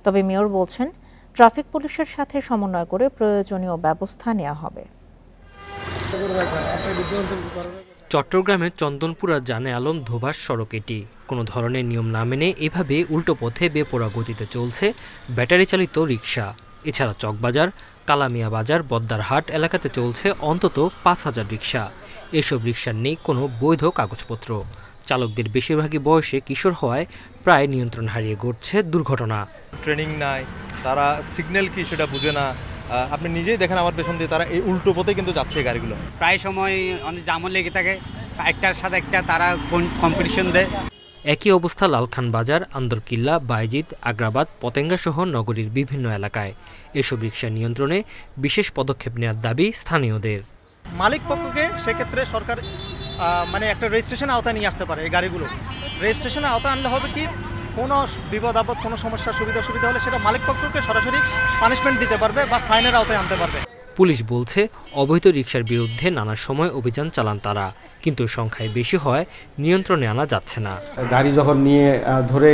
[SPEAKER 8] তবে মেয়র বলছেন, ট্রাফিক পুলিশের সাথে সমন্বয় করে প্রয়োজনীয় ব্যবস্থা নেওয়া হবে।
[SPEAKER 27] চট্টগ্রামের চন্দনপুরা জানে আলম ধোবাস সড়ক এটি কোনো ধরনের নিয়ম না মেনে এভাবে উল্টো পথে বেপরোয়া গতিতে চলছে ব্যাটারি চালিত রিকশা। এছাড়া চকবাজার, কালামিয়া বাজার, বদ্দারহাট এলাকাতে চলছে অন্তত ৫,০০০ রিকশা। এসব রিকশার নেই কোনো বৈধ কাগজপত্র। চালকদের বেশিরভাগই বয়সে কিশোর হওয়ায় প্রায় নিয়ন্ত্রণ হারিয়ে ঘটছে দুর্ঘটনা।
[SPEAKER 15] ট্রেনিং নাই, তারা সিগন্যাল কি সেটা বুঝে না। আপনি নিজেই দেখেন আমার পেছন দিয়ে তারা এই উল্টো পথে কিন্তু যাচ্ছে এই গাড়িগুলো।
[SPEAKER 16] প্রায় সময় অনেক জামও লেগে থাকে, একটার সাথে একটা তারা কম্পিটিশন দেয়।
[SPEAKER 27] একই অবস্থা লালখান বাজার, আন্দরকিল্লা, বাইজিদ, আগ্রাবাদ, পতেঙ্গা সহ নগরীর বিভিন্ন এলাকায়। এসব রিকশা নিয়ন্ত্রণে বিশেষ পদক্ষেপ নেওয়ার দাবি স্থানীয়দের।
[SPEAKER 30] মালিক পক্ষকে সেক্ষেত্রে সরকার মানে একটা রেজিস্ট্রেশনের আওতায় নিয়ে আসতে পারে এই গাড়িগুলো। রেজিস্ট্রেশনের আওতায় আনলে হবে কি, কোনো বিপদ আপদ, কোনো সমস্যা সুবিধা হলে সেটা মালিক পক্ষকে সরাসরি পানিশমেন্ট দিতে পারবে বা ফাইনের আওতায় আনতে পারবে।
[SPEAKER 27] পুলিশ বলছে অবৈধ রিকশার বিরুদ্ধে নানা সময় অভিযান চালান তারা, কিন্তু সংখ্যায় বেশি হয় নিয়ন্ত্রণে আনা যাচ্ছে না।
[SPEAKER 17] গাড়ি যখন নিয়ে ধরে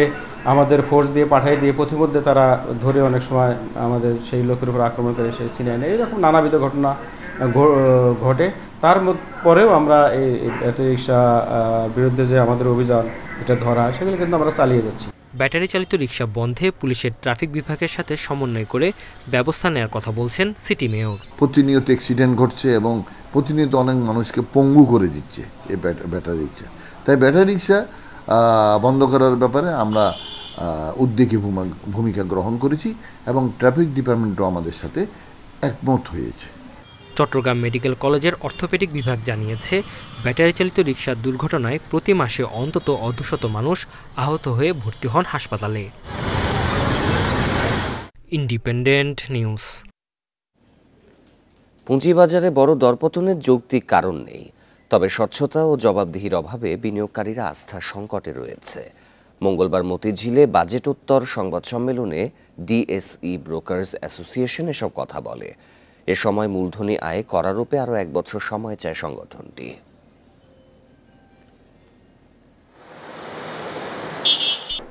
[SPEAKER 17] আমাদের ফোর্স দিয়ে পাঠিয়ে দিয়ে পথিমধ্যে তারা ধরে অনেক সময় আমাদের সেই লোকের উপর আক্রমণ করে সেই ছিনিয়ে নেয়। এরকম নানাবিধ ঘটনা ঘটে। তার পরেও আমরা এই ব্যাটারি রিকশা বিরুদ্ধে যে আমাদের অভিযান এটা ধরা, সেগুলো কিন্তু আমরা চালিয়ে যাচ্ছি।
[SPEAKER 27] ব্যাটারি চালিত রিকশা বন্ধে পুলিশের ট্রাফিক বিভাগের সাথে সমন্বয় করে ব্যবস্থা নেওয়ার কথা বলছেন সিটি মেয়র।
[SPEAKER 18] প্রতিনিয়ত অ্যাক্সিডেন্ট ঘটছে এবং প্রতিনিয়ত অনেক মানুষকে পঙ্গু করে দিচ্ছে এই ব্যাটারি রিকশা। তাই ব্যাটারি রিকশা বন্ধ করার ব্যাপারে আমরা উদ্যোগী ভূমিকা গ্রহণ করেছি এবং ট্রাফিক ডিপার্টমেন্টও আমাদের সাথে একমত হয়েছে।
[SPEAKER 27] চট্টগ্রাম মেডিকেল কলেজের অর্থোপেডিক বিভাগ জানিয়েছে, ব্যাটারি চালিত রিকশার দুর্ঘটনায় প্রতি মাসে অন্তত ২০০ মানুষ আহত হয়ে ভর্তি হন হাসপাতালে। Independent news.
[SPEAKER 1] পুঁজিবাজারে বড় দরপতনের যৌক্তিক কারণ নেই, তবে স্বচ্ছতা ও জবাবদিহির অভাবে বিনিয়োগকারীরা আস্থার সংকটে রয়েছে। মঙ্গলবার মতিঝিলে বাজেটোত্তর সংবাদ সম্মেলনে ডিএসই ব্রোকার্স অ্যাসোসিয়েশন এসব কথা বলে। এ সময় মূলধনী আয় করারোপে আরও ১ বছর সময় চায় সংগঠনটি।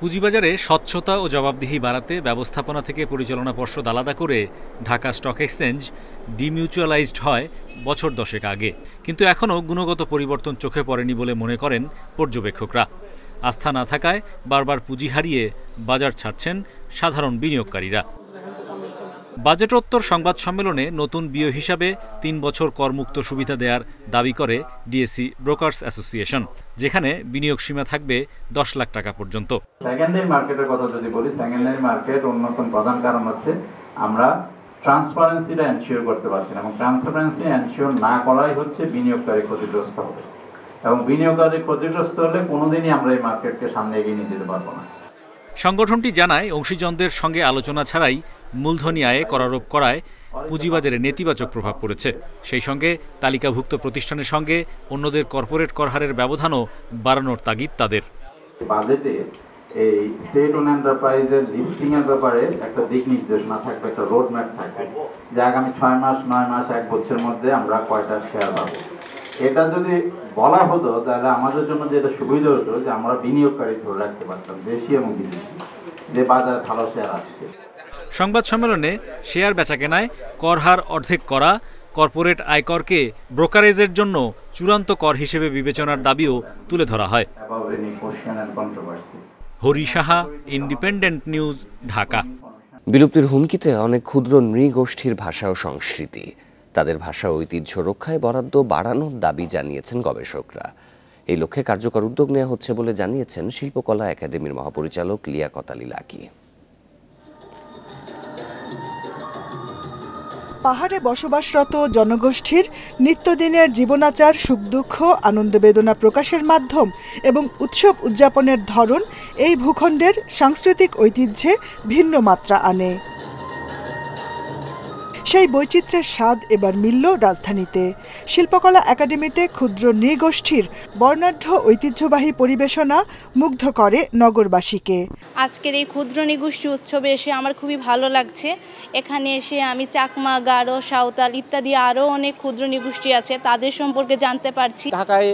[SPEAKER 19] পুঁজিবাজারে স্বচ্ছতা ও জবাবদিহি বাড়াতে ব্যবস্থাপনা থেকে পরিচালনা পর্ষদ আলাদা করে ঢাকা স্টক এক্সচেঞ্জ ডিমিউচুয়ালাইজড হয় বছর 10 আগে, কিন্তু এখনও গুণগত পরিবর্তন চোখে পড়েনি বলে মনে করেন পর্যবেক্ষকরা। আস্থা না থাকায় বারবার পুঁজি হারিয়ে বাজার ছাড়ছেন সাধারণ বিনিয়োগকারীরা। বাজেটোত্তর সংবাদ সম্মেলনে নতুন বিও হিসাবে 3 বছর করমুক্ত সুবিধা দেওয়ার দাবি করে ডিএসই ব্রোকার্স অ্যাসোসিয়েশন, যেখানে বিনিয়োগ সীমা থাকবে 10 লাখ টাকা পর্যন্ত।
[SPEAKER 20] সেকেন্ডারি মার্কেটের কথা যদি বলি, সেকেন্ডারি মার্কেট অন্যতম প্রধান কারণ হচ্ছে আমরা ট্রান্সপারেন্সিটা এনশিওর করতে পারছি না, এবং ট্রান্সপারেন্সি এনশিওর না করাই হচ্ছে বিনিয়োগকারী ক্ষতিগ্রস্ত হবে, এবং বিনিয়োগকারী ক্ষতিগ্রস্ত হলে কোনোদিনই আমরা এই মার্কেটকে সামনে এগিয়ে নিয়ে যেতে পারবো না।
[SPEAKER 19] সংগঠনটি জানায়, অংশীজনদের সঙ্গে আলোচনা ছাড়াই মূলধনী আয়ে করারোপ করায় পুঁজিবাজারে নেতিবাচক প্রভাব পড়েছে। সেই সঙ্গে তালিকাভুক্ত প্রতিষ্ঠানের সঙ্গে অন্যদের কর্পোরেট কর হারের ব্যবধানও বাড়ানোর তাগিদ তাদের।
[SPEAKER 20] বাজেটে এই স্টেট ওন এন্টারপ্রাইজের লিস্টিং এর ব্যাপারে একটা দিক নির্দেশনা থাকবে, একটা রোড ম্যাপ থাকবে, যে আগামী 6 মাস, 9 মাস, 1 বছরের মধ্যে আমরা কয়টা শেয়ার পাবো। এটা যদি বলা হতো তাহলে আমাদের জন্য যেটা সুবিধা হতো, যে আমরা বিনিয়োগকারী ধরে রাখতে পারতাম দেশি এবং বিদেশি, যে বাজারে ভালো শেয়ার আসছে।
[SPEAKER 19] সংবাদ সম্মেলনে শেয়ার বেচাকেনায় কর হার অর্ধেক করা, কর্পোরেট আয়করকে ব্রোকারেজের জন্য চূড়ান্ত কর হিসেবে বিবেচনার দাবিও তুলে ধরা হয়। Hari Saha, independent news, Dhaka.
[SPEAKER 1] বিলুপ্তির হুমকিতে অনেক ক্ষুদ্র নৃগোষ্ঠীর ভাষা ও সংস্কৃতি, তাদের ভাষা ও ঐতিহ্য রক্ষায় বরাদ্দ বাড়ানোর দাবি জানিয়েছেন গবেষকরা। এই লক্ষ্যে কার্যকর উদ্যোগ নেওয়া হচ্ছে বলে জানিয়েছেন শিল্পকলা একাডেমির মহাপরিচালক লিয়াকত আলী লাকি।
[SPEAKER 21] পাহাড়ে বসবাসরত জনগোষ্ঠীর নিত্যদিনের জীবনাচার, সুখ দুঃখ, আনন্দ বেদনা প্রকাশের মাধ্যম এবং উৎসব উদযাপনের ধরন এই ভূখণ্ডের সাংস্কৃতিক ঐতিহ্যে ভিন্ন মাত্রা আনে। সেই বৈচিত্র্যের স্বাদ এবার মিলল রাজধানীতে। শিল্পকলা একাডেমিতে ক্ষুদ্র নৃগোষ্ঠীর বর্ণাঢ্য ঐতিহ্যবাহী পরিবেশনা মুগ্ধ করে নগরবাসীকে।
[SPEAKER 22] আজকের এই ক্ষুদ্র নৃগোষ্ঠী উৎসবে এসে আমার খুবই ভালো লাগছে। এখানে এসে আমি চাকমা, গারো, সাঁওতাল ইত্যাদি আরও অনেক ক্ষুদ্র নৃগোষ্ঠী আছে, তাদের সম্পর্কে জানতে পারছি।
[SPEAKER 23] ঢাকায়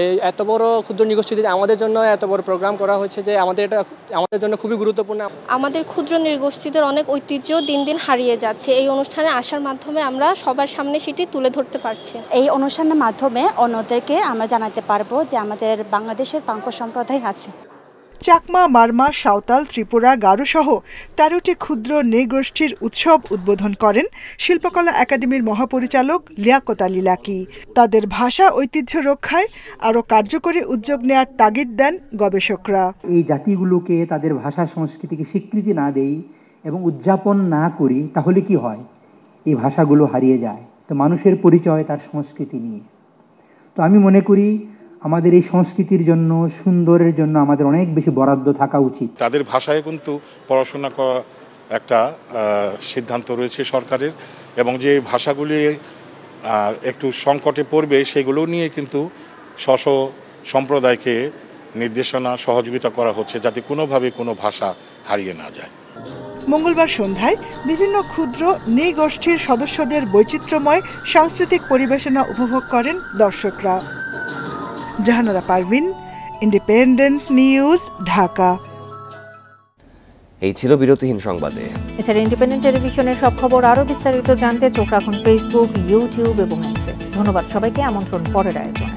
[SPEAKER 2] এই এত বড় ক্ষুদ্র নৃগোষ্ঠীতে আমাদের জন্য এত বড় প্রোগ্রাম করা হয়েছে যে এটা আমাদের জন্য খুবই গুরুত্বপূর্ণ।
[SPEAKER 3] আমাদের ক্ষুদ্র নৃগোষ্ঠীদের অনেক ঐতিহ্য দিন দিন হারিয়ে যাচ্ছে, এই অনুষ্ঠানে আসার মাধ্যমে আমরা সবার সামনে সেটি তুলে ধরতে পারছি।
[SPEAKER 4] এই অনুষ্ঠানের মাধ্যমে অন্যদেরকে আমরা জানাতে পারবো যে আমাদের বাংলাদেশের পাঙ্ক সম্প্রদায় আছে।
[SPEAKER 21] চাকমা, মারমা, সাঁওতাল, ত্রিপুরা, গারো সহ 13টি ক্ষুদ্র নৃগোষ্ঠীর উৎসব উদ্বোধন করেন শিল্পকলা একাডেমির মহাপরিচালক লিয়াকত আলী লাকি। তাদের ভাষা ঐতিহ্য রক্ষায় আরও কার্যকরী উদ্যোগ নেওয়ার তাগিদ দেন গবেষকরা।
[SPEAKER 5] এই জাতিগুলোকে তাদের ভাষা সংস্কৃতিকে স্বীকৃতি না দেই এবং উদযাপন না করি তাহলে কি হয়, এই ভাষাগুলো হারিয়ে যায়। তো মানুষের পরিচয় তার সংস্কৃতি নিয়ে। তো আমি মনে করি আমাদের এই সংস্কৃতির জন্য, সুন্দরের জন্য আমাদের অনেক বেশি বরাদ্দ থাকা উচিত।
[SPEAKER 6] তাদের ভাষায় কিন্তু পড়াশোনা করা একটা সিদ্ধান্ত রয়েছে সরকারের, এবং যে ভাষাগুলি একটু সংকটে পড়বে সেগুলো নিয়ে কিন্তু স্ব সম্প্রদায়কে নির্দেশনা সহযোগিতা করা হচ্ছে যাতে কোনোভাবে কোনো ভাষা হারিয়ে না যায়।
[SPEAKER 21] মঙ্গলবার সন্ধ্যায় বিভিন্ন ক্ষুদ্র নৃগোষ্ঠীর সদস্যদের বৈচিত্র্যময় সাংস্কৃতিক পরিবেশনা উপভোগ করেন দর্শকরা। Jahanara Parvin, independent news, Dhaka.
[SPEAKER 1] এই ছিল বিরতিহীন সংবাদে।
[SPEAKER 8] এছাড়া ইন্ডিপেন্ডেন্ট টেলিভিশনের সব খবর আরও বিস্তারিত জানতে চোখ রাখুন ফেসবুক, ইউটিউব এবং এক্সে। ধন্যবাদ সবাইকে। আমন্ত্রণ পরের আয়োজনে।